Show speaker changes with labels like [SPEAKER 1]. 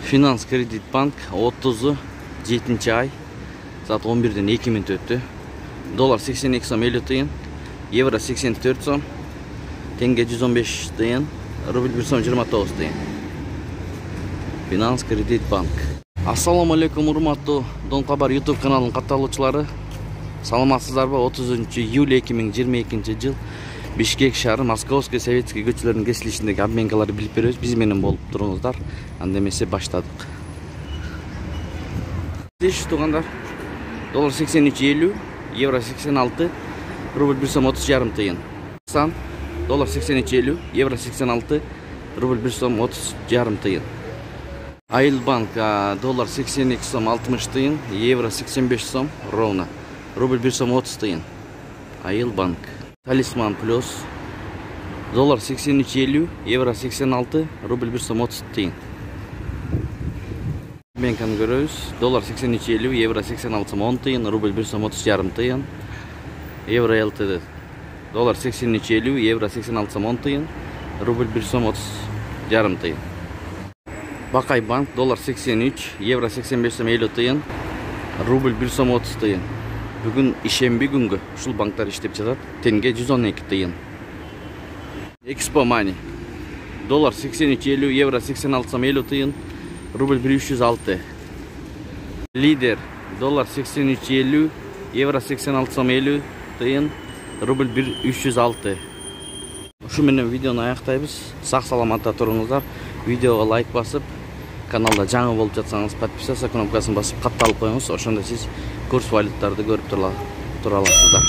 [SPEAKER 1] Finans Kredit Bank 30 7 ay saat 11'den 2 minut öttü. Dolar 82 som 50 tıyın, euro 84 som, tenge 115 tıyın, ruble 1 som 29 tıyın. Finans Kredit Bank. Assalamu alaikum урматтуу Дон Кабар YouTube kanalının katılımcıları. Саламатсыздарбы? 30 июль 2022 жыл Бишкек шаары Московский Советский көчөлөрүнүн кесилишиндеги обменкаларды билип беребиз. Биз менен болуп туруңуздар. Анда эмесе баштадык. Деш туугандар. Доллар 83.50, евро 86, рубль 1 сом 30 жарым тыйын. Доллар 83.50, евро 86, рубль 1 сом 30 жарым тыйын. Айылбанк доллар 82 сом 60 тыйын, евро 85 сом ровно, рубль 1 сом 30 тыйын. Айылбанк. Талисман плюс доллар 83.50, евро 86, рубль 1 сом 30 тыйын. Бенканы көрөбүз. Доллар 83.50, евро 86 сом 10 тыйын, рубль 1 сом 30 жарым тыйын. Евро ЛТД. Доллар 83.50, евро 86 сом 10 тыйын, рубль 1 сом 30 жарым тыйын. Бакай банк доллар 83, евро 85 сом 50 тыйын, рубль 1 сом 30 тыйын. Бүгүн ишемби күнгө ушул банктар иштеп жатат. Тенге 112 тыйын. Экспо Мани. Доллар 83.50, евро 86 сом 50 тыйын, рубль 306. Лидер. Доллар 83.50, евро 86 сом 50 тыйын, рубль 306. Ушу менен видеону аяктайбыз. Сак саламатта туруңуздар. Видеого лайк басып, каналда жаңы болуп жатсаңыз подписаться кнопкасын басып катталып коюңуз. Ошондо сиз курс валюттарды көрүп тура аласыздар.